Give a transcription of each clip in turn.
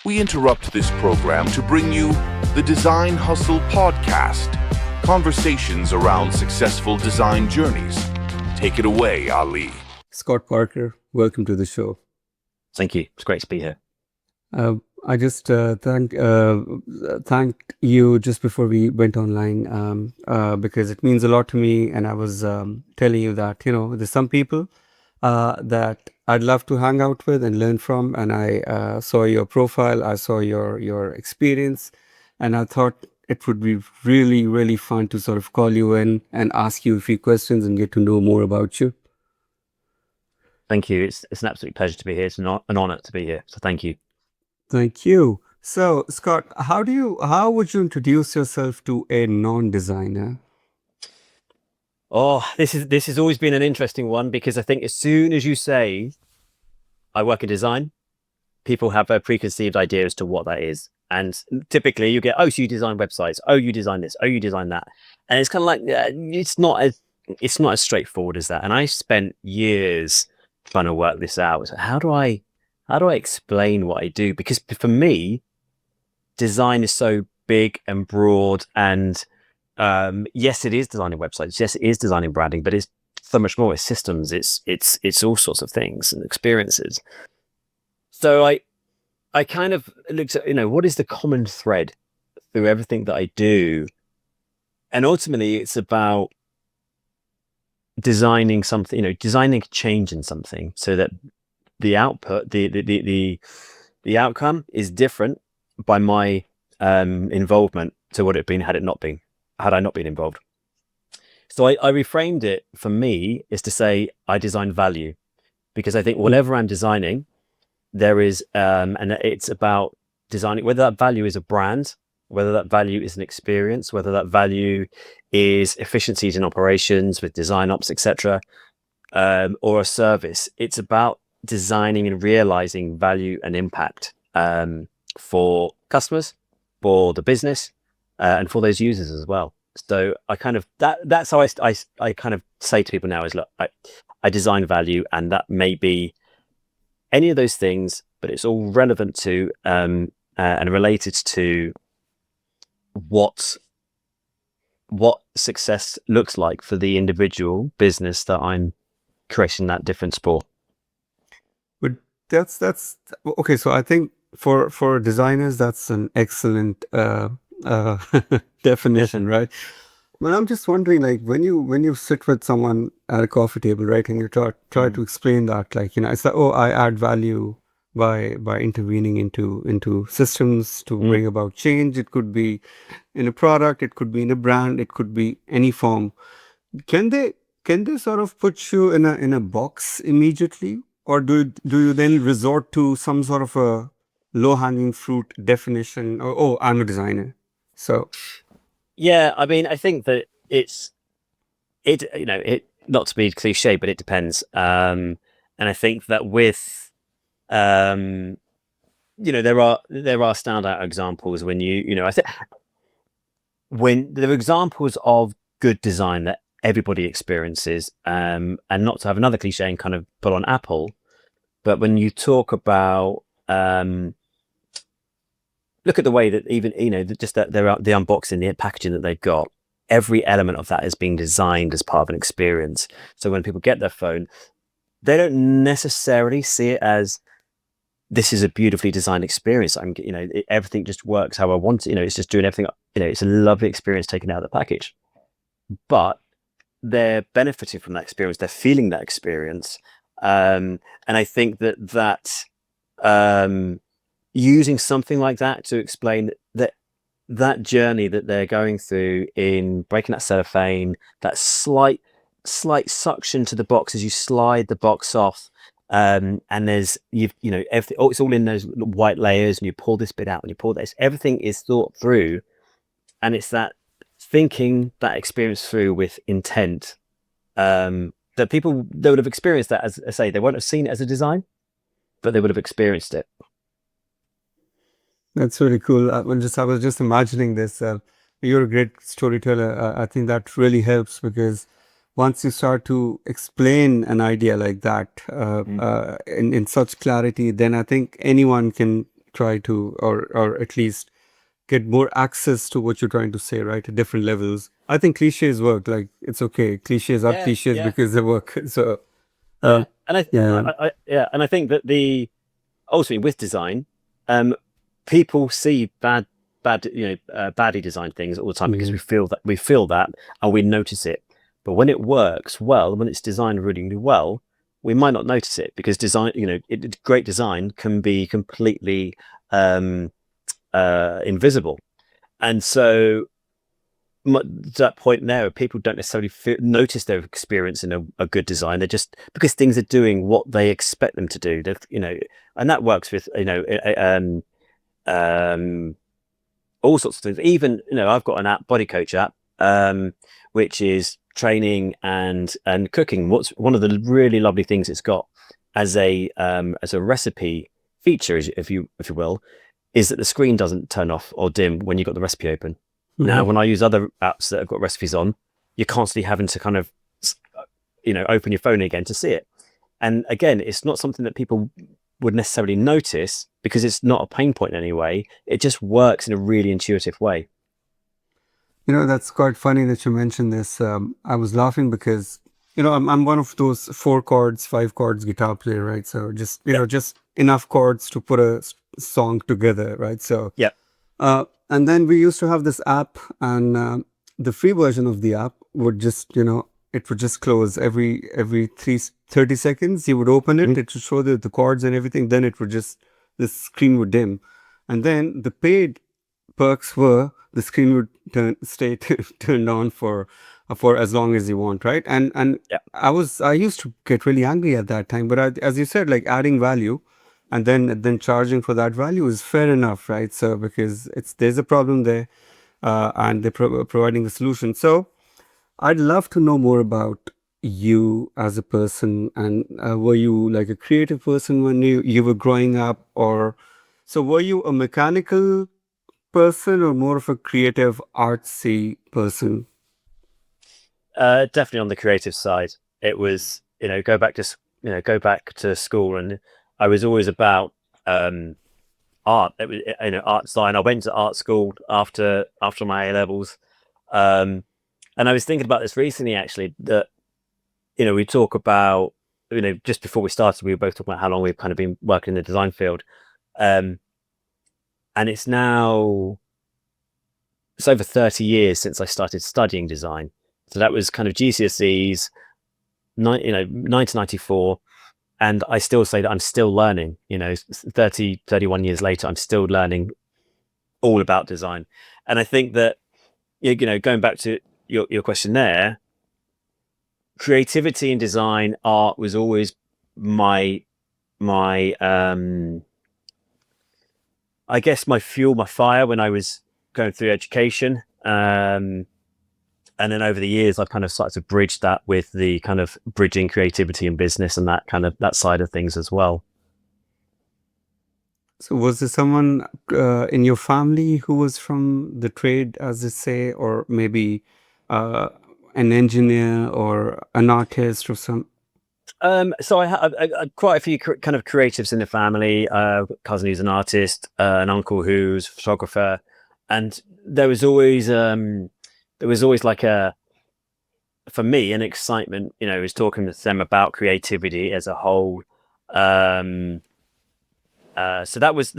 We interrupt this program to bring you the Design Hustle podcast, conversations around successful design journeys. Take it away, Ali. Scott Parker, welcome to the show. Thank you. It's great to be here. I just thanked you just before we went online because it means a lot to me. And I was telling you that, there's some people that I'd love to hang out with and learn from. And I saw your profile, I saw your experience, and I thought it would be really, really fun to sort of call you in and ask you a few questions and get to know more about you. Thank you. It's an absolute pleasure to be here. It's an honor to be here. So thank you. Thank you. So, Scott, how would you introduce yourself to a non-designer? Oh, this has always been an interesting one, because I think as soon as you say, I work in design, people have a preconceived idea as to what that is. And typically you get, oh, so you design websites. Oh, you design this. Oh, you design that. And it's kind of like, it's not as straightforward as that. And I spent years trying to work this out. So how do I explain what I do? Because for me, design is so big and broad, and yes, it is designing websites. Yes, it is designing branding, but it's so much more. It's systems. It's all sorts of things and experiences. So I kind of looked at, what is the common thread through everything that I do? And ultimately it's about designing something, designing change in something so that the output, the outcome is different by my involvement to what it had been had I not been involved. So I reframed it for me is to say I design value, because I think whatever I'm designing, there is, and it's about designing, whether that value is a brand, whether that value is an experience, whether that value is efficiencies in operations with design ops, etc., or a service. It's about designing and realizing value and impact for customers, for the business, and for those users as well. So I kind of that's how I kind of say to people now is, look, I design value, and that may be any of those things, but it's all relevant to and related to what success looks like for the individual business that I'm creating that difference for. But that's okay. So I think for designers, that's an excellent definition, right? But I'm just wondering, like, when you sit with someone at a coffee table, right, and you try to explain that, like, it's like, oh, I add value by intervening into systems to bring about change. It could be in a product, it could be in a brand, it could be any form. Can they sort of put you in a box immediately, or do you then resort to some sort of a low-hanging fruit definition? Oh, I'm a designer, so. Yeah, I mean, I think that it not to be cliche, but it depends. And I think that with, there are standout examples when I think when there are examples of good design that everybody experiences, and not to have another cliche and kind of put on Apple, but when you talk about, look at the way that even, just that the unboxing, the packaging that they've got, every element of that is being designed as part of an experience. So when people get their phone, they don't necessarily see it as, this is a beautifully designed experience. Everything just works how I want it. It's just doing everything. It's a lovely experience taken out of the package, but they're benefiting from that experience. They're feeling that experience. And I think that using something like that to explain that journey that they're going through in breaking that cellophane, that slight suction to the box as you slide the box off, and there's everything. Oh, it's all in those white layers, and you pull this bit out, and you pull this. Everything is thought through, and it's that thinking that experience through with intent. That people, they would have experienced that, as I say, they won't have seen it as a design, but they would have experienced it. That's really cool. I was just imagining this. You're a great storyteller. I think that really helps, because once you start to explain an idea like that in such clarity, then I think anyone can try to, or at least get more access to what you're trying to say, right? At different levels. I think cliches work. Like, it's okay. Cliches are cliches because they work. So, and I yeah. and I think that ultimately with design, people see badly designed things all the time because we feel that and we notice it. But when it works well, when it's designed really, really well, we might not notice it because design, great design can be completely invisible. And so that point there, people don't necessarily notice they're experiencing a good design. They're just because things are doing what they expect them to do. And that works with all sorts of things. Even I've got an app, Body Coach app, which is training and cooking. What's one of the really lovely things it's got as a recipe feature, if you will, is that the screen doesn't turn off or dim when you've got the recipe open. Now, when I use other apps that have got recipes on, you're constantly having to kind of, open your phone again to see it. And again, it's not something that people would necessarily notice because it's not a pain point in any way. It just works in a really intuitive way. That's quite funny that you mentioned this. I was laughing because, I'm one of those 4 chords, 5 chords guitar player, right? So just, just enough chords to put a song together, right? So, yeah. And then we used to have this app, and the free version of the app would just, it would just close every 30 seconds. You would open it, it would show the chords and everything. Then it would the screen would dim. And then the paid perks were the screen would stay turned on for as long as you want, right? And yeah. I used to get really angry at that time. But as you said, like adding value, and then charging for that value is fair enough, right? So because there's a problem there, and they're providing a solution. So I'd love to know more about you as a person, and were you like a creative person when you were growing up, or so were you a mechanical person or more of a creative artsy person? Definitely on the creative side. It was go back to school, and I was always about art. It was art design. I went to art school after my A levels, and I was thinking about this recently actually, that we talk about just before we started we were both talking about how long we've kind of been working in the design field, and it's over 30 years since I started studying design. So that was kind of GCSEs 1994. And I still say that I'm still learning, 31 years later, I'm still learning all about design. And I think that, going back to your question there, creativity in design, art was always my I guess my fuel, my fire when I was going through education. And then over the years, I've kind of started to bridge that with the kind of bridging creativity and business and that side of things as well. So was there someone in your family who was from the trade, as they say, or maybe an engineer or an artist or some? So I have quite a few kind of creatives in the family. A cousin who's an artist, an uncle who's a photographer, and there was always like for me an excitement. Was talking to them about creativity as a whole. So that was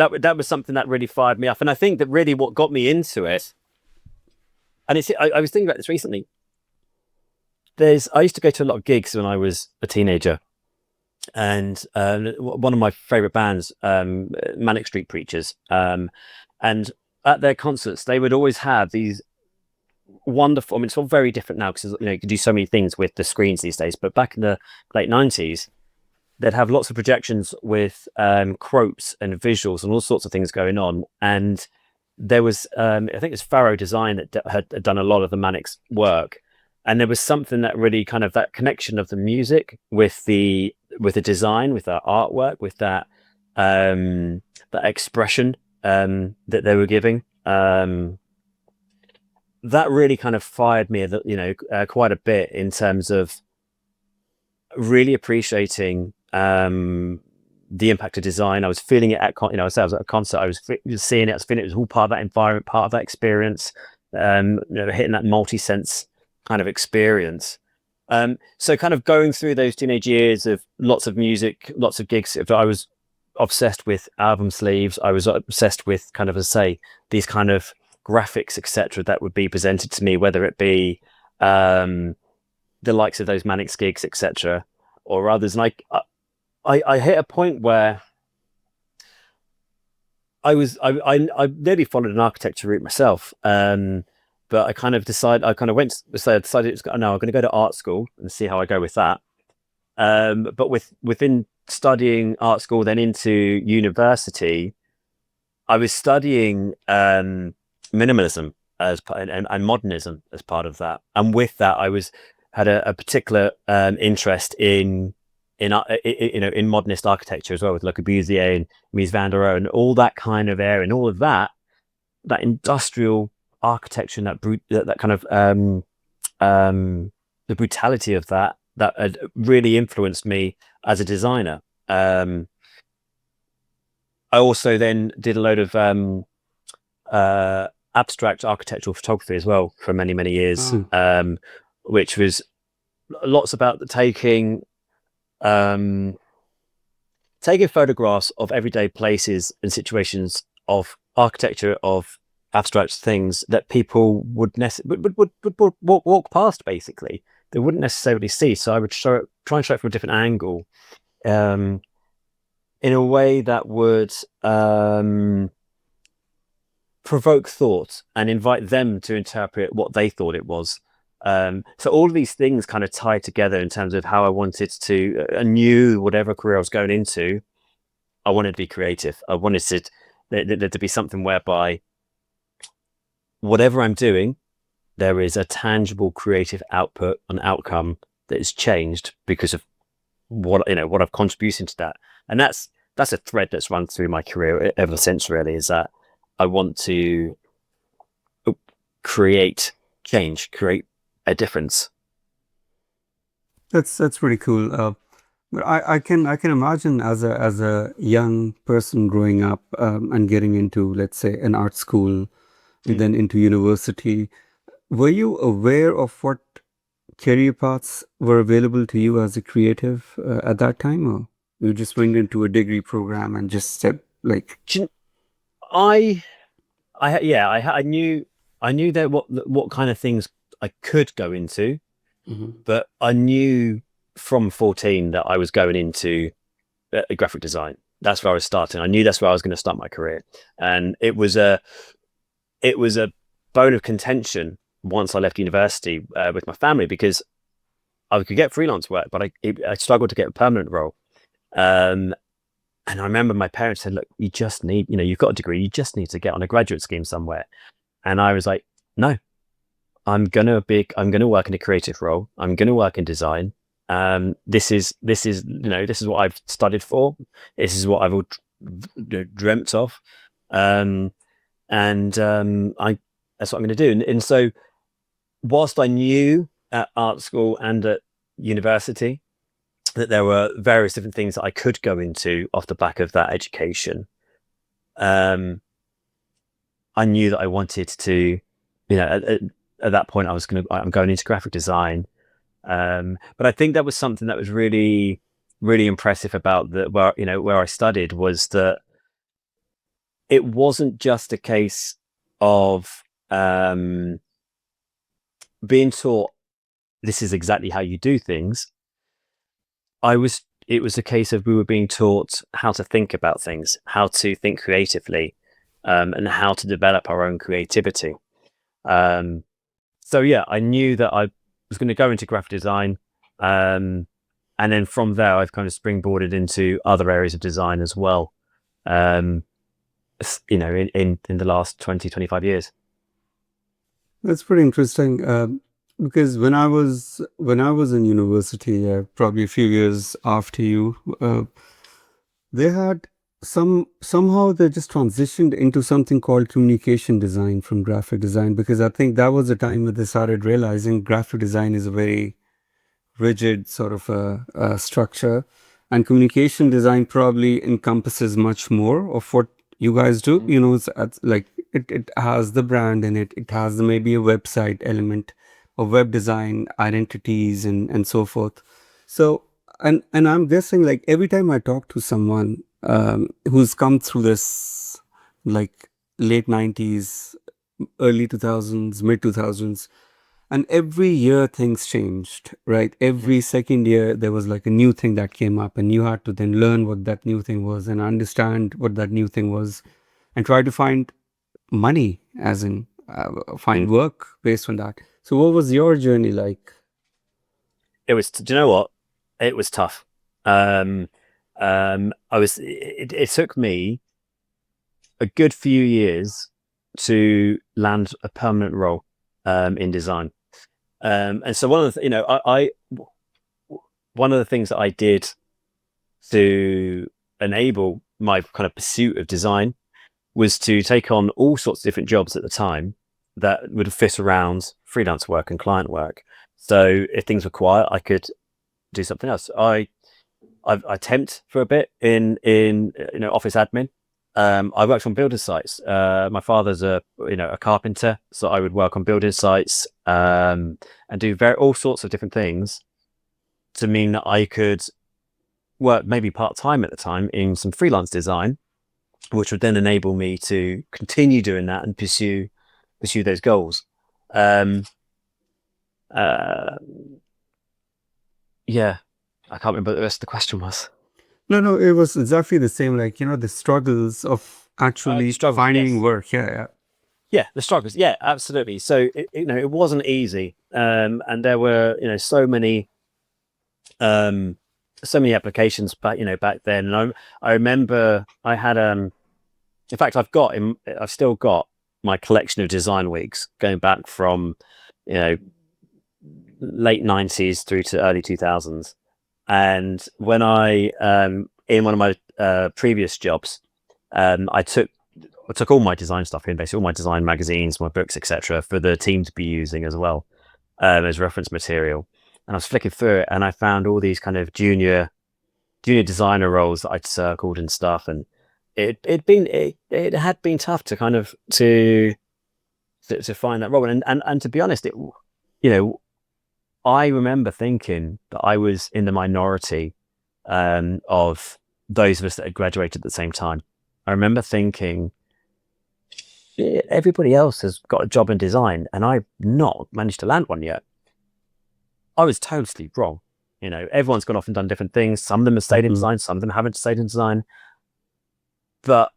something that really fired me up, and I think that really what got me into it. And I was thinking about this recently. I used to go to a lot of gigs when I was a teenager, and one of my favorite bands, Manic Street Preachers, and at their concerts they would always have these wonderful. I mean, it's all very different now because you can do so many things with the screens these days. But back in the late 90s, they'd have lots of projections with quotes and visuals and all sorts of things going on. And there was, I think it was Faro Design that had done a lot of the Manic's work. And there was something that really kind of that connection of the music with the design, with that artwork, with that that expression that they were giving. That really kind of fired me, quite a bit in terms of really appreciating the impact of design. I was feeling it at, I was at a concert. I was seeing it. I was feeling it was all part of that environment, part of that experience. Hitting that multi-sense kind of experience. So kind of going through those teenage years of lots of music, lots of gigs. I was obsessed with album sleeves. I was obsessed with kind of, as I say, these kind of graphics, etc., that would be presented to me, whether it be the likes of those Manix gigs, etc., or others. And I hit a point where I nearly followed an architecture route myself. But I kind of decided, I'm going to go to art school and see how I go with that. But within studying art school, then into university, I was studying minimalism and modernism as part of that. And with that, I had a particular interest in modernist architecture as well, with Le Corbusier and Mies van der Rohe and all that kind of area, and all of that industrial architecture, and that kind of the brutality of that had really influenced me as a designer. I also then did a load of abstract architectural photography as well for many years, which was lots about taking photographs of everyday places and situations of architecture, of abstract things that people would walk past, basically. They wouldn't necessarily see. So I would try and show it from a different angle, in a way that would provoke thought and invite them to interpret what they thought it was. So all of these things kind of tied together in terms of how I wanted to, I knew whatever career I was going into, I wanted to be creative. I wanted there to be something whereby whatever I'm doing, there is a tangible creative output, an outcome that is changed because of what I've contributed to that. And that's a thread that's run through my career ever since, really, is that I want to create change, create a difference. That's pretty cool. But I can imagine as a young person growing up and getting into, let's say, an art school, and then into university, were you aware of what career paths were available to you as a creative at that time, or you just went into a degree program and just said like? I knew that what kind of things I could go into, but I knew from 14 that I was going into graphic design. That's where I was starting. I knew that's where I was going to start my career, and it was a bone of contention once I left university with my family, because I could get freelance work, but I struggled to get a permanent role. And I remember my parents said, "Look, you just need, you've got a degree, you just need to get on a graduate scheme somewhere." And I was like, "No, I'm gonna work in a creative role. I'm gonna work in design. This is what I've studied for. This is what I've dreamt of, that's what I'm going to do." And so, whilst I knew at art school and at university that there were various different things that I could go into off the back of that education, I knew that I wanted to, at that point, I'm going into graphic design. But I think that was something that was really, really impressive about where I studied, was that it wasn't just a case of being taught this is exactly how you do things. It was a case of we were being taught how to think about things, how to think creatively, and how to develop our own creativity. So yeah, I knew that I was going to go into graphic design, and then from there I've kind of springboarded into other areas of design as well, in the last 20-25 years. That's pretty interesting, because when I was in university, probably a few years after you, they had somehow they just transitioned into something called communication design from graphic design, because I think that was the time when they started realizing graphic design is a very rigid sort of a structure, and communication design probably encompasses much more of what you guys do. You know, it's like it has the brand in it. It has maybe a website element of web design, identities, and so forth. So, and I'm guessing like every time I talk to someone who's come through this, like late 90s, early 2000s, mid 2000s, and every year things changed, right? Every second year there was like a new thing that came up, and you had to then learn what that new thing was and understand what that new thing was, and try to find money, as in find work based on that. So what was your journey like? It was. Do you know what? It was tough. It took me a good few years to land a permanent role in design. And so one of the, one of the things that I did to enable my kind of pursuit of design was to take on all sorts of different jobs at the time that would fit around freelance work and client work. So if things were quiet, I could do something else. I temped for a bit in office admin. I worked on builder sites. My father's a carpenter, so I would work on building sites and do all sorts of different things to mean that I could work maybe part-time at the time in some freelance design, which would then enable me to continue doing that and pursue those goals. Yeah, I can't remember what the rest of the question was. No, it was exactly the same. Like, the struggles of actually finding yes. work. Yeah. Yeah, the struggles. Yeah, absolutely. So it wasn't easy, and there were so many applications back then. And I remember I had in fact I've still got my collection of design weeks going back from late 90s through to early 2000s. And when I in one of my previous jobs, I took all my design stuff in, basically all my design magazines, my books, etc., for the team to be using as well as reference material. And I was flicking through it, and I found all these kind of junior designer roles that I'd circled and stuff. And it had been tough to kind of to find that role. And to be honest, I remember thinking that I was in the minority of those of us that had graduated at the same time. I remember thinking, everybody else has got a job in design, and I've not managed to land one yet. I was totally wrong. Everyone's gone off and done different things. Some of them have stayed in design, some of them haven't stayed in design. But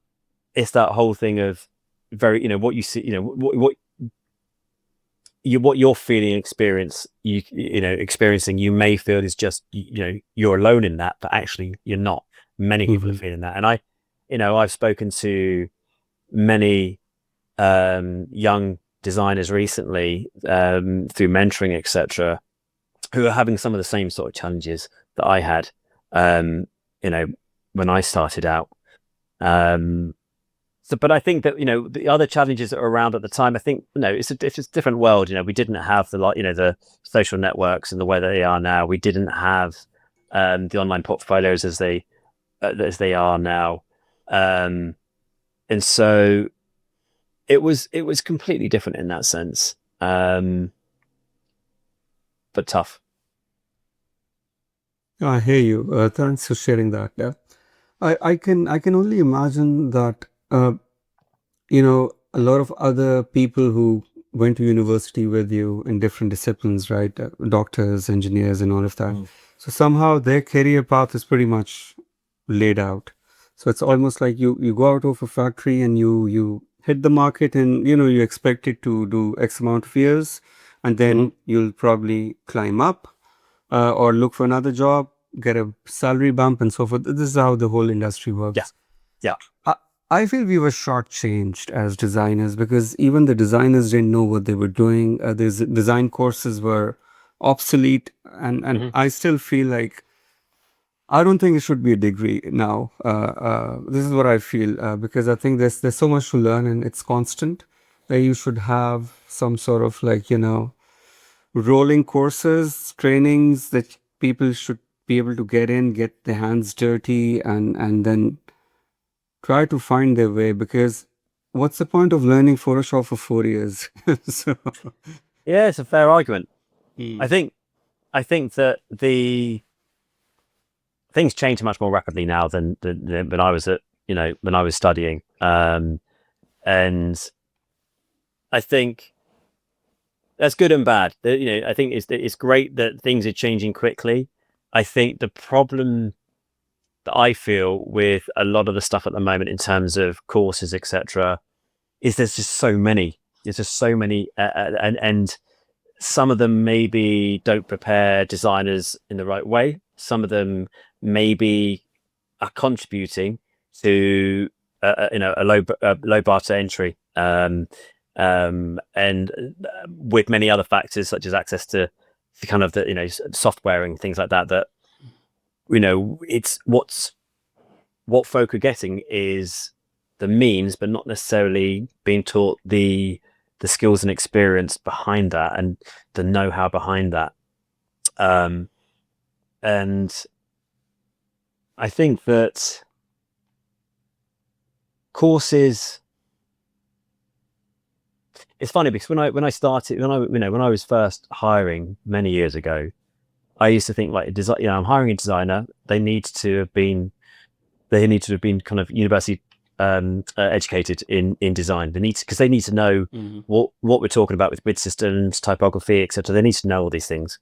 it's that whole thing of what you see, what you're feeling and experiencing, you may feel is just you're alone in that, but actually you're not. Many people are feeling that. And I've spoken to many young designers recently through mentoring, etc., who are having some of the same sort of challenges that I had when I started out. But I think that the other challenges that were around at the time, I think it's a different world. We didn't have the social networks in the way that they are now. We didn't have the online portfolios as they are now, and so it was completely different in that sense, but tough. I hear you. Thanks for sharing that. Yeah, I can only imagine that a lot of other people who went to university with you in different disciplines, right? Doctors, engineers, and all of that. So somehow their career path is pretty much laid out. So it's almost like you go out of a factory and you hit the market, and you expect it to do X amount of years, and then you'll probably climb up or look for another job, get a salary bump, and so forth. This is how the whole industry works. Yeah. I feel we were shortchanged as designers, because even the designers didn't know what they were doing. These design courses were obsolete, and I still feel like I don't think it should be a degree now. This is what I feel, because I think there's so much to learn, and it's constant. That you should have some sort of rolling courses, trainings that people should be able to get in, get their hands dirty, and then try to find their way. Because what's the point of learning Photoshop for 4 years? So, Yeah, it's a fair argument. Hmm. I think that the things change much more rapidly now than when I was when I was studying. And I think that's good and bad. I think it's great that things are changing quickly. I think the problem that I feel with a lot of the stuff at the moment in terms of courses, etc., is there's just so many. There's just so many, and some of them maybe don't prepare designers in the right way. Some of them maybe are contributing to a low bar to entry, and with many other factors such as access to the kind of the software and things like that. That it's what folk are getting is the means, but not necessarily being taught the skills and experience behind that and the know-how behind that. And I think that courses, it's funny because when I was first hiring many years ago, I used to think like I'm hiring a designer. They need to have been kind of university educated in design. Because they need to know what we're talking about with grid systems, typography, etc. They need to know all these things.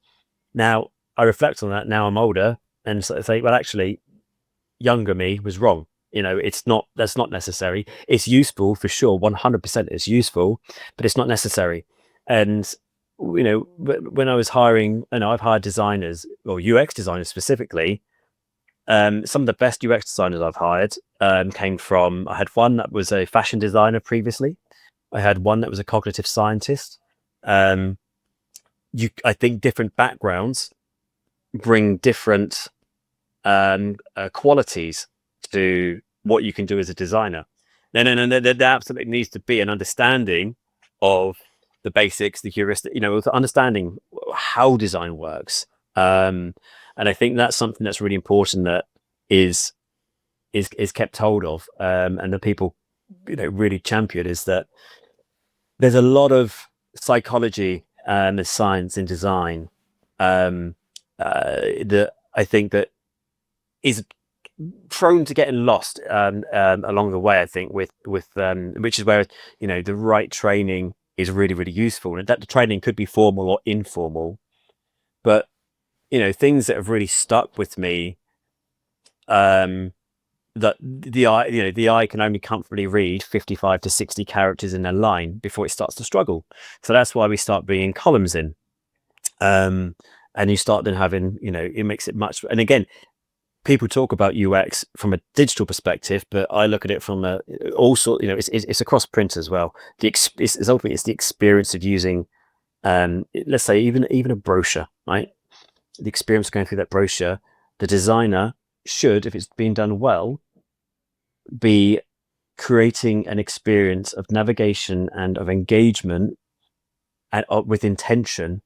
Now I reflect on that. Now I'm older and say, well, actually, younger me was wrong. That's not necessary. It's useful for sure. 100% it's useful, but it's not necessary. And when I was hiring, I've hired designers or UX designers specifically. Some of the best UX designers I've hired came from. I had one that was a fashion designer previously. I had one that was a cognitive scientist. I think different backgrounds bring different qualities to what you can do as a designer. No, there absolutely needs to be an understanding of the basics, the heuristic, understanding how design works. And I think that's something that's really important that is kept hold of, and the people really champion is that there's a lot of psychology and science in design that I think that is prone to getting lost along the way. I think with which is where the right training is really, really useful, and that the training could be formal or informal. But things that have really stuck with me, that the eye can only comfortably read 55 to 60 characters in a line before it starts to struggle. So that's why we start bringing columns in, and you start then having it makes it much. And again, people talk about UX from a digital perspective, but I look at it from it's across print as well. Ultimately it's the experience of using, let's say even a brochure, right? The experience of going through that brochure, the designer should, if it's being done well, be creating an experience of navigation and of engagement and with intention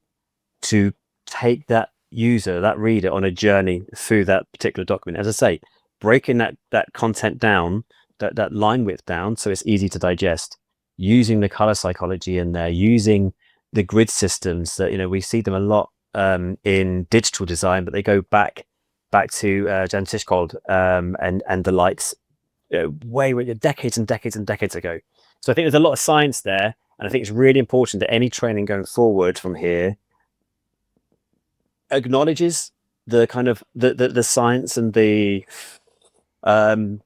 to take that user, that reader, on a journey through that particular document. As I say, breaking that content down, that line width down, so it's easy to digest, using the color psychology in there, using the grid systems that we see them a lot in digital design, but they go back to Jan Tishkold and the lights way decades and decades and decades ago. So I think there's a lot of science there, and I think it's really important that any training going forward from here acknowledges the kind of the science and the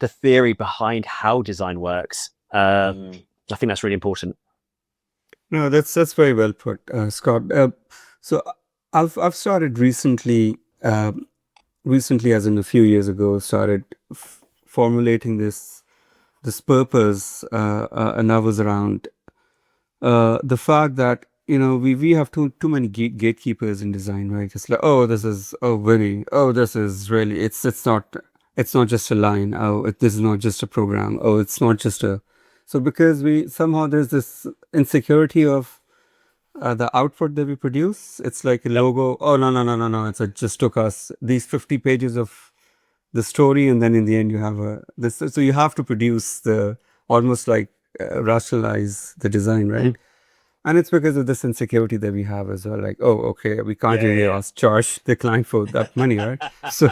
theory behind how design works. I think that's really important. No, that's very well put, Scott. So I've started recently, as in a few years ago, started formulating this purpose, and I was around the fact that we have too many gatekeepers in design, right? It's like, this is really it's not just a line. This is not just a program. It's not just a. So because there's this insecurity of the output that we produce. It's like a logo. Oh, no. It just took us these 50 pages of the story, and then in the end you have this. So you have to produce almost like rationalize the design, right? And it's because of this insecurity that we have as well. Like, oh, okay, we can't really charge the client for that money, right? So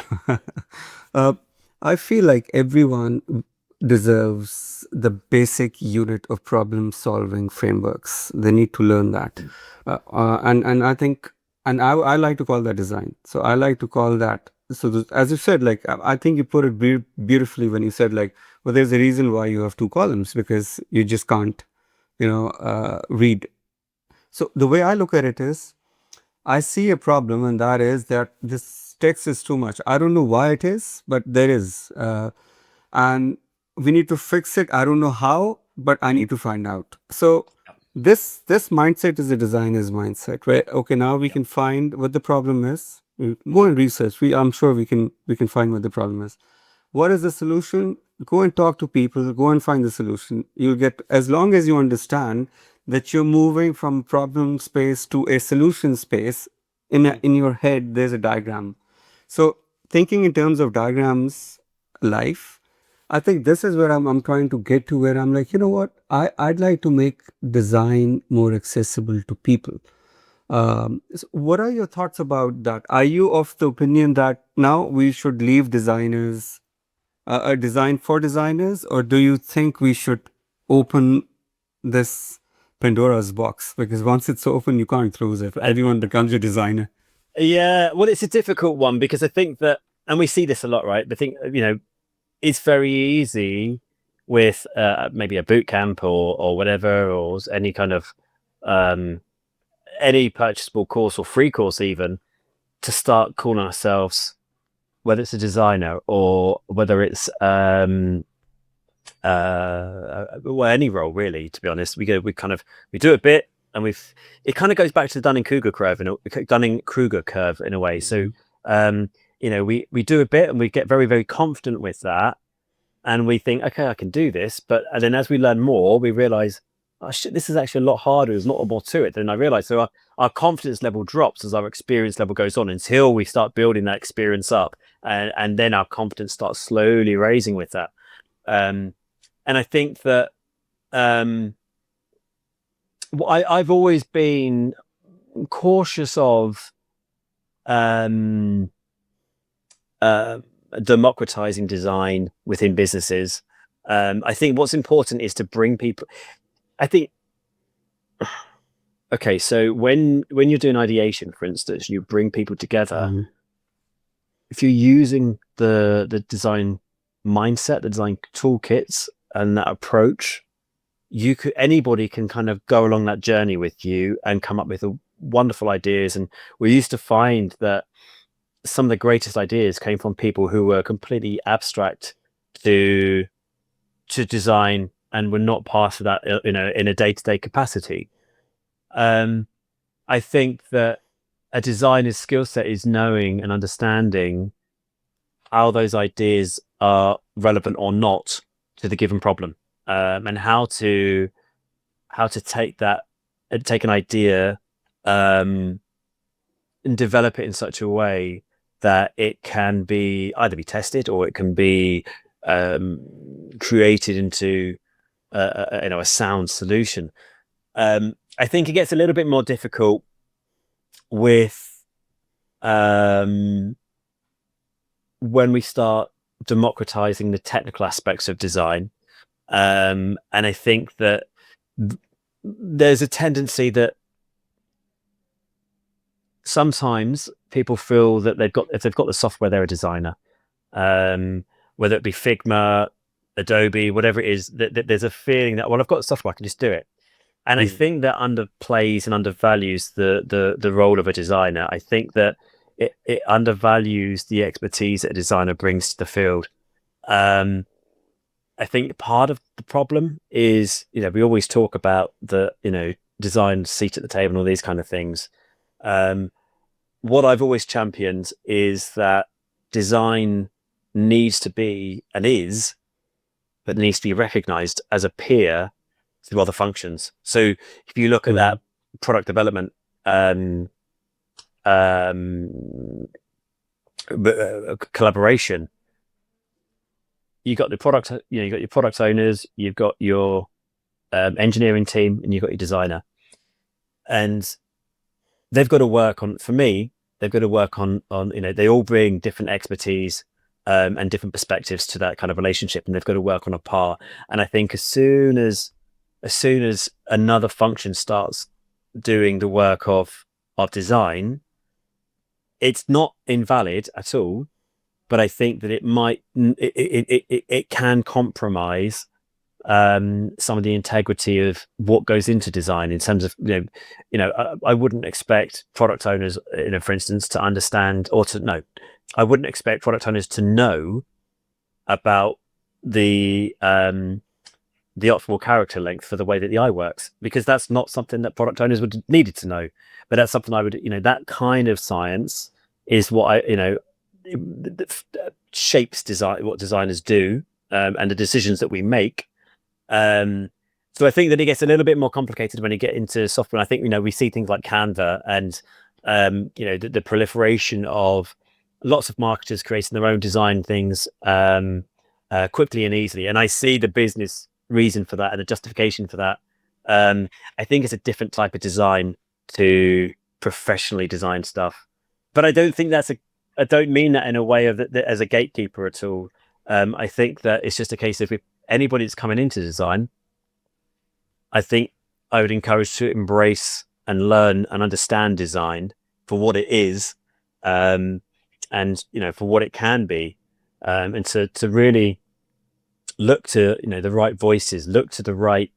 I feel like everyone deserves the basic unit of problem solving frameworks. They need to learn that. And I think, and I like to call that design. So I like to call that. So as you said, like, I think you put it beautifully when you said, like, well, there's a reason why you have two columns, because you just can't, read. So the way I look at it is, I see a problem, and that is that this text is too much. I don't know why it is, but there is. And we need to fix it. I don't know how, but I need to find out. So this mindset is a designer's mindset, right? Okay, now we can find what the problem is. We go and research. I'm sure we can find what the problem is. What is the solution? Go and talk to people. Go and find the solution. You'll get, as long as you understand that you're moving from problem space to a solution space, in your head there's a diagram. So thinking in terms of diagrams, life, I think this is where I'm trying to get to, where I'm like, you know what, I'd like to make design more accessible to people. So what are your thoughts about that? Are you of the opinion that now we should leave designers a design for designers, or do you think we should open this Pandora's box? Because once it's open, you can't close it. Everyone becomes a designer. Yeah, well, it's a difficult one, because I think that, and we see this a lot, right? I think, it's very easy with maybe a boot camp or whatever, or any kind of any purchasable course or free course even, to start calling ourselves, whether it's a designer or whether it's well, any role really, to be honest. We do a bit, and it kind of goes back to the Dunning-Kruger curve in a way. So we do a bit, and we get very, very confident with that, and we think, okay, I can do this. And then as we learn more, we realize, oh shit, this is actually a lot harder. There's a lot more to it than I realized. So our confidence level drops as our experience level goes on, until we start building that experience up, and then our confidence starts slowly raising with that. And I think that I've always been cautious of democratizing design within businesses. I think what's important is to bring people. I think, okay, so when you're doing ideation, for instance, you bring people together. If you're using the design mindset, the design toolkits, and that approach, anybody can kind of go along that journey with you and come up with wonderful ideas. And we used to find that some of the greatest ideas came from people who were completely abstract to design, and were not part of that, in a day-to-day capacity. I think that a designer's skill set is knowing and understanding how those ideas are relevant or not to the given problem, and how to take an idea and develop it in such a way that it can either be tested, or it can be created into a sound solution. I think it gets a little bit more difficult with when we start democratizing the technical aspects of design, and I think that there's a tendency that sometimes people feel that if they've got the software, they're a designer, whether it be Figma, Adobe, whatever it is, that there's a feeling that, well, I've got the software, I can just do it. And I think that underplays and undervalues the role of a designer. I think that it undervalues the expertise that a designer brings to the field. I think part of the problem is, we always talk about the, design seat at the table and all these kind of things. What I've always championed is that design needs to be, and is, but needs to be recognized as a peer to other functions. So if you look at that product development collaboration, you got the product, you got your product owners, you've got your engineering team, and you've got your designer, and they've got to work on. For me, they've got to work on. They all bring different expertise and different perspectives to that kind of relationship, and they've got to work on a par. And I think as soon as another function starts doing the work of design, it's not invalid at all, but I think that it can compromise some of the integrity of what goes into design in terms of I wouldn't expect product owners, for instance, to understand or to know. I wouldn't expect product owners to know about the optimal character length for the way that the eye works, because that's not something that product owners would needed to know. But that's something I would, that kind of science is what shapes design, what designers do, and the decisions that we make. So I think that it gets a little bit more complicated when you get into software. I think, we see things like Canva and, the proliferation of lots of marketers creating their own design things quickly and easily. And I see the business reason for that and the justification for that. I think it's a different type of design to professionally designed stuff. But I don't think I don't mean that in a way of as a gatekeeper at all. I think that it's just a case of if anybody that's coming into design, I think I would encourage to embrace and learn and understand design for what it is, and for what it can be, and to really look to the right voices, look to the right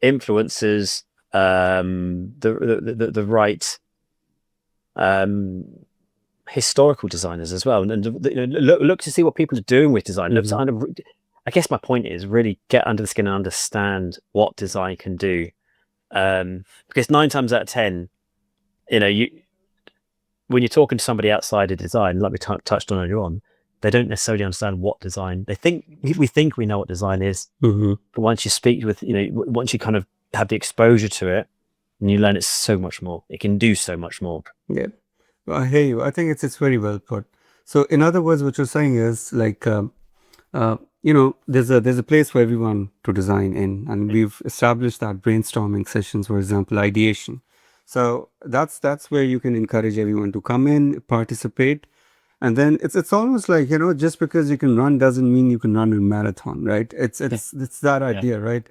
influencers, the right historical designers as well, and look to see what people are doing with design. Look to I guess my point is really get under the skin and understand what design can do, because 9 times out of 10, when you're talking to somebody outside of design, like we touched on earlier on, they don't necessarily understand what design. We think we know what design is, but once you speak with, once you kind of have the exposure to it, and you learn it's so much more. It can do so much more. Yeah, well, I hear you. I think it's very well put. So, in other words, what you're saying is like, there's a place for everyone to design in, and we've established that brainstorming sessions, for example, ideation. So that's where you can encourage everyone to come in, participate, and then it's almost like just because you can run doesn't mean you can run a marathon, right? It's that idea, right?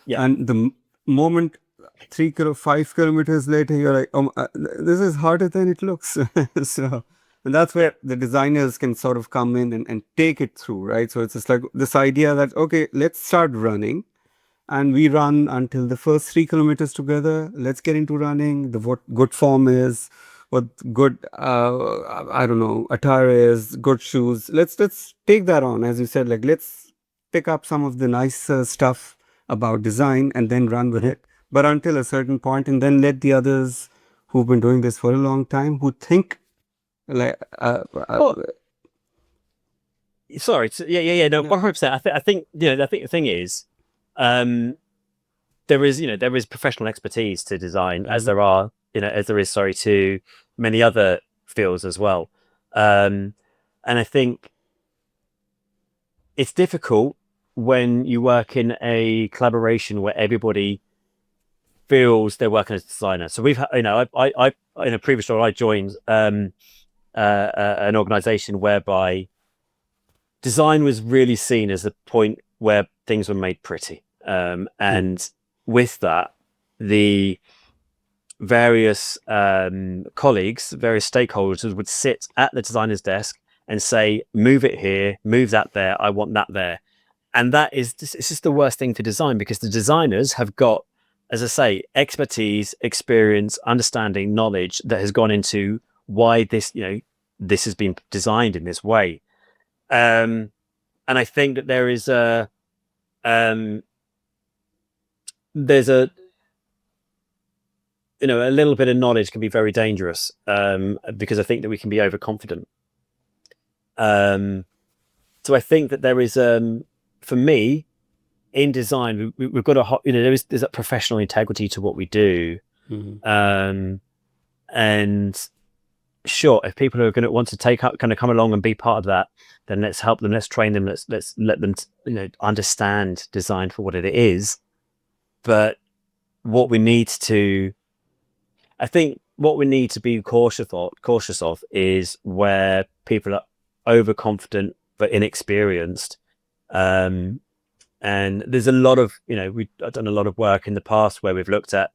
Yeah. And the moment 5 kilometers later, you're like, oh, this is harder than it looks. So, and that's where the designers can sort of come in and take it through, right? So it's just like this idea that, okay, let's start running, and we run until the first 3 kilometers together. Let's get into running, what good form is, what good, I don't know, attire is, good shoes. Let's take that on, as you said, like, let's pick up some of the nice stuff about design and then run with it. But until a certain point, and then let the others who've been doing this for a long time, who think like, sorry, no, 100%. I think the thing is, there is professional expertise to design, as there is to many other fields as well, and I think it's difficult when you work in a collaboration where everybody feels they're working as a designer. So we've I in a previous role I joined an organization whereby design was really seen as the point where things were made pretty, and with that, the various colleagues, various stakeholders would sit at the designer's desk and say, move it here, move that there, I want that there. And it's just the worst thing to design, because the designers have got, as I say, expertise, experience, understanding, knowledge that has gone into why this has been designed in this way. And I think that there's a little bit of knowledge can be very dangerous, because I think that we can be overconfident. So I think that there is, for me, in design, we've got there's a professional integrity to what we do. And sure, if people are going to want to come along and be part of that, then let's help them, let's train them, let's let them, understand design for what it is. But what we need to be cautious of is where people are overconfident but inexperienced. And there's a lot of, I've done a lot of work in the past where we've looked at,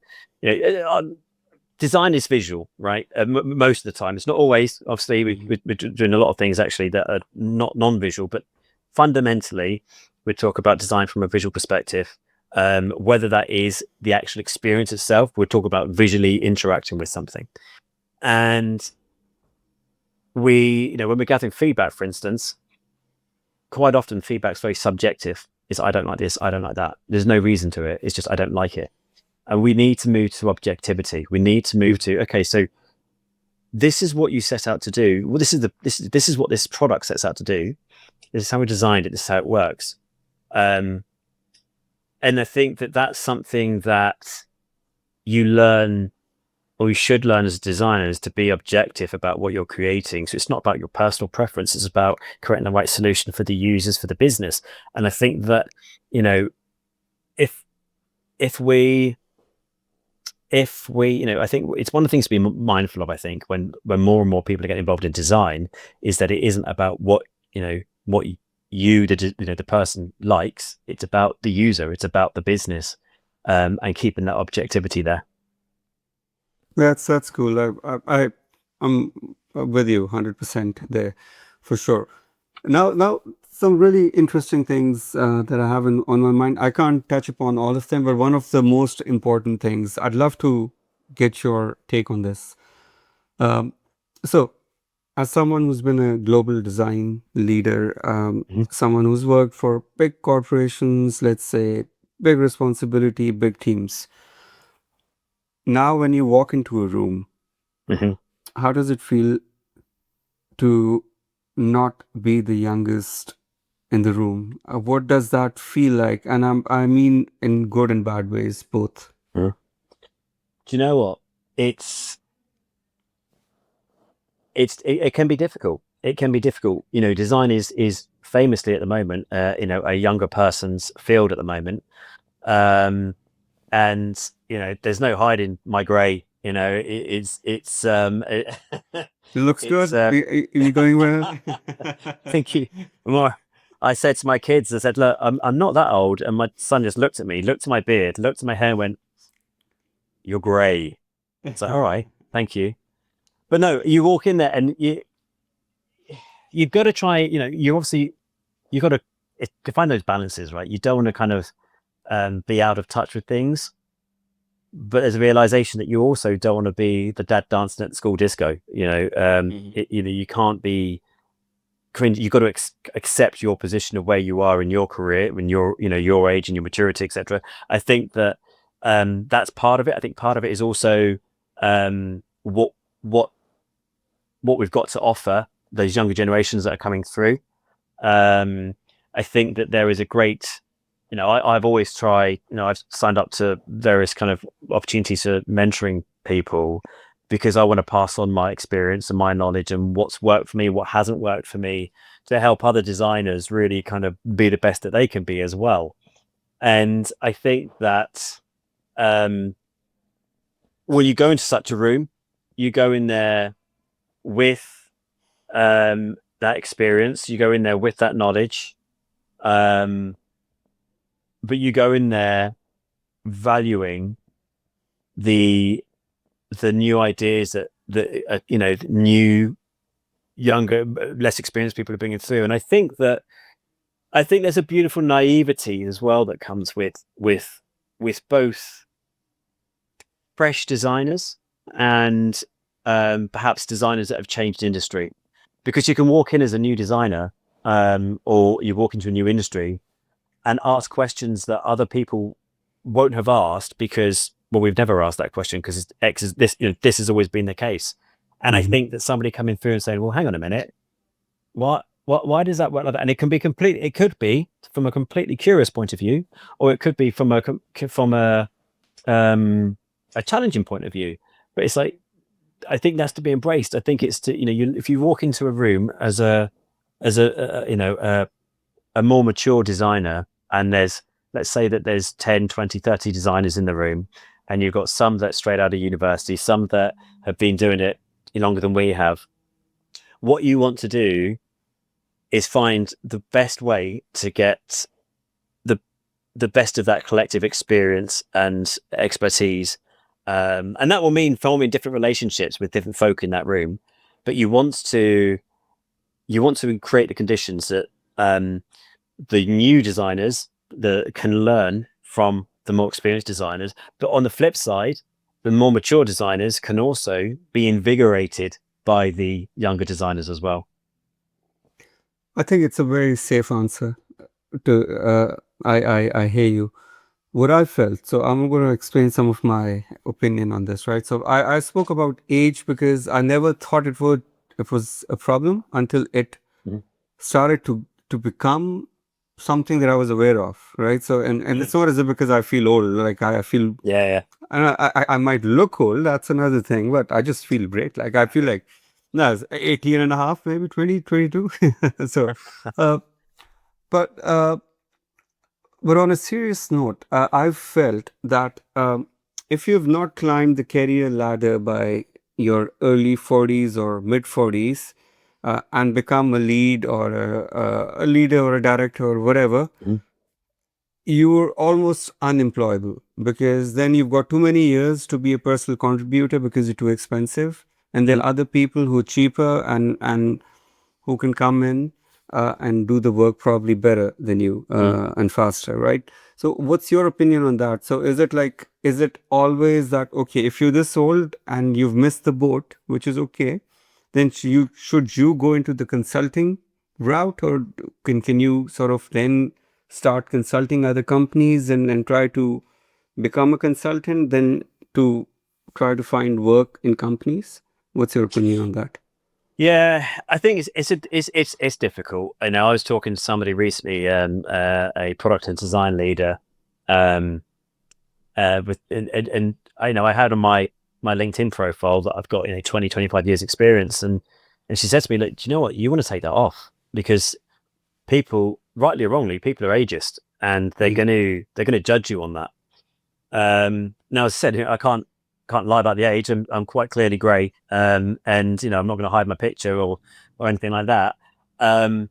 design is visual, right? Most of the time. It's not always. Obviously, we're doing a lot of things actually that are not non-visual, but fundamentally, we talk about design from a visual perspective. Whether that is the actual experience itself, we'll talk about visually interacting with something. And when we're gathering feedback, for instance, quite often feedback's very subjective. It's I don't like this, I don't like that. There's no reason to it. It's just I don't like it. And we need to move to objectivity. We need to move to, okay, so this is what you set out to do. Well, this is what this product sets out to do. This is how we designed it. This is how it works. And I think that that's something that you learn, or you should learn as a designer, is to be objective about what you're creating. So it's not about your personal preference. It's about creating the right solution for the users, for the business. And I think that, if we, I think it's one of the things to be mindful of, I think, when more and more people are getting involved in design, is that it isn't about what the person likes. It's about the user. It's about the business, and keeping that objectivity there. That's cool. I'm with you 100% there, for sure. Now, some really interesting things that I have on my mind. I can't touch upon all of them, but one of the most important things, I'd love to get your take on this. So, as someone who's been a global design leader, someone who's worked for big corporations, let's say, big responsibility, big teams. Now, when you walk into a room, how does it feel to not be the youngest in the room? What does that feel like? And I mean in good and bad ways, both. Do you know what? It can be difficult. It can be difficult. Design is famously at the moment, a younger person's field at the moment. And there's no hiding my grey. It looks good. Are you going well? Thank you. I said to my kids, I said, look, I'm not that old. And my son just looked at me, looked at my beard, looked at my hair and went, you're grey. It's like, all right, thank you. But no, you walk in there and you've got to try, you've got to find those balances, right? You don't want to kind of be out of touch with things. But there's a realization that you also don't want to be the dad dancing at the school disco. You can't be cringe. You've got to accept your position of where you are in your career, when you're, your age and your maturity, etc. I think that that's part of it. I think part of it is also what we've got to offer those younger generations that are coming through. I think that there is a great, I've always tried, I've signed up to various kind of opportunities for mentoring people because I want to pass on my experience and my knowledge and what's worked for me, what hasn't worked for me, to help other designers really kind of be the best that they can be as well. And I think that when you go into such a room, you go in there with that experience, you go in there with that knowledge, but you go in there valuing the new ideas that new, younger, less experienced people are bringing through. And I think there's a beautiful naivety as well that comes with both fresh designers and perhaps designers that have changed industry, because you can walk in as a new designer or you walk into a new industry and ask questions that other people won't have asked because, well, we've never asked that question because this has always been the case. And I think that somebody coming through and saying, well, hang on a minute, what why does that work like that? And it can be it could be from a completely curious point of view, or it could be from a challenging point of view. But it's like, I think that's to be embraced. I think it's to, if you walk into a room as a more mature designer, and let's say that there's 10, 20, 30 designers in the room, and you've got some that straight out of university, some that have been doing it longer than we have. What you want to do is find the best way to get the best of that collective experience and expertise. And that will mean forming different relationships with different folk in that room. But you want to create the conditions that the new designers that can learn from the more experienced designers. But on the flip side, the more mature designers can also be invigorated by the younger designers as well. I think it's a very safe answer. I hear you. What I felt, so I'm going to explain some of my opinion on this, right? So I spoke about age because I never thought it was a problem until it started to become something that I was aware of, right? So and it's not as if because I feel old, like I feel and I might look old, that's another thing, but I just feel great. Like I feel like no, it's 18 and a half, maybe 20, 22. So but on a serious note, I've felt that if you've not climbed the career ladder by your early 40s or mid 40s and become a lead or a leader or a director or whatever, you're almost unemployable, because then you've got too many years to be a personal contributor because you're too expensive. And there are other people who are cheaper and who can come in and do the work probably better than you and faster, right? So what's your opinion on that? So is it always that, okay, if you're this old and you've missed the boat, which is okay, then should you go into the consulting route, or can you sort of then start consulting other companies and try to become a consultant, then to try to find work in companies? What's your opinion on that? Yeah, I think it's difficult. I know I was talking to somebody recently, a product and design leader, and I know I had on my LinkedIn profile that I've got 20, 25 years experience, and she said to me, "Look, do you know what? You want to take that off, because people, rightly or wrongly, people are ageist, and they're gonna judge you on that." Now, as I said, I can't lie about the age. I'm quite clearly grey, and I'm not going to hide my picture or anything like that. But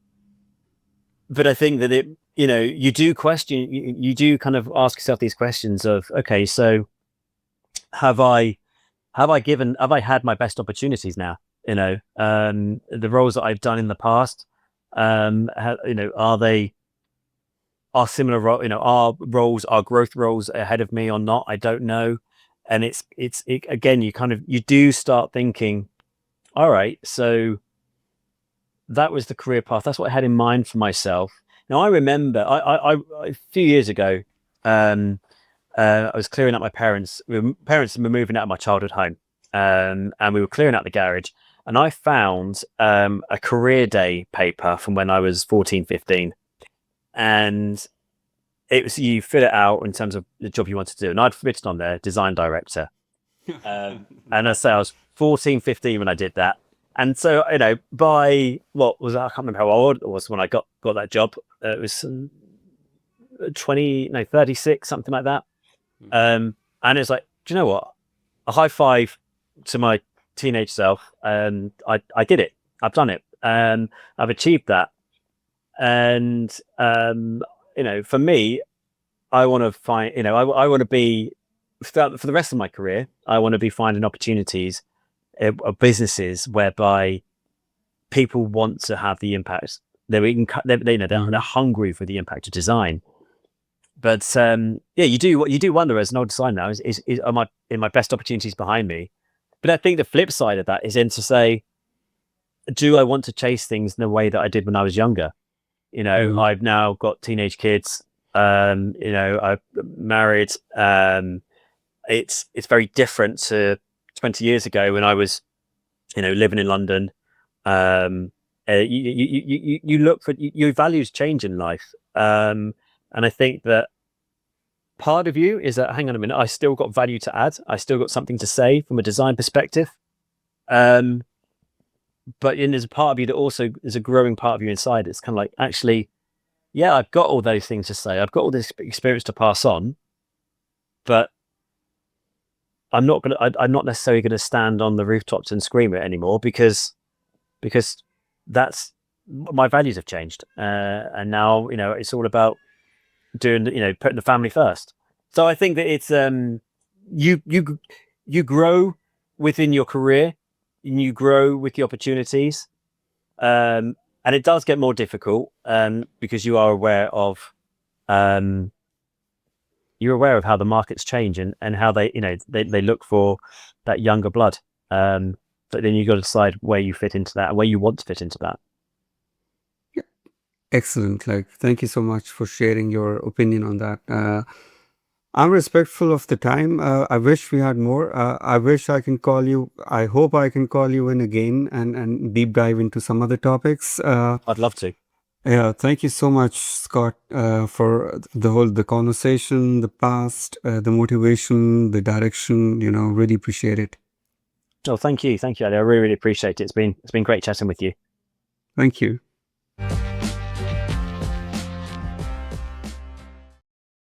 I think that you do question, you do kind of ask yourself these questions of, okay, so have I had my best opportunities now? The roles that I've done in the past, are similar roles, are growth roles ahead of me or not? I don't know. And it's again, you do start thinking, all right, so that was the career path. That's what I had in mind for myself. Now, I remember I a few years ago, I was clearing out my parents. Parents were moving out of my childhood home, and we were clearing out the garage. And I found a career day paper from when I was 14, 15. And it was, you fill it out in terms of the job you want to do. And I'd written on there, design director. And I say I was 14, 15 when I did that. And so, by what was I can't remember how old it was when I got that job. It was 36, something like that. And it's like, do you know what? A high five to my teenage self. And I did it. I've done it. And I've achieved that. And, for me, I want to find, I want to be, for the rest of my career, I want to be finding opportunities of businesses whereby people want to have the impact. They're hungry for the impact of design. But you do wonder as an old designer now, is are my best opportunities behind me? But I think the flip side of that is then to say, do I want to chase things in the way that I did when I was younger? I've now got teenage kids. I'm married. It's very different to 20 years ago when I was, living in London, You look for your values change in life, and I think that part of you is that, hang on a minute, I still got value to add, I still got something to say from a design perspective, but then there's a part of you that also is a growing part of you inside. It's kind of like, actually, yeah, I've got all those things to say, I've got all this experience to pass on, but I'm not necessarily gonna stand on the rooftops and scream it anymore, because that's, my values have changed, and now it's all about doing, putting the family first. So I think that it's you grow within your career, and you grow with the opportunities, and it does get more difficult, because you are aware of how the markets change, and how they look for that younger blood. But then you got to decide where you fit into that, and where you want to fit into that. Excellent. Like, thank you so much for sharing your opinion on that. I'm respectful of the time. I wish we had more. I wish I can call you. I hope I can call you in again and deep dive into some other topics. I'd love to. Yeah, thank you so much, Scott, for the conversation, the past, the motivation, the direction. Really appreciate it. Oh, thank you, Ali. I really, really appreciate it. It's been great chatting with you. Thank you.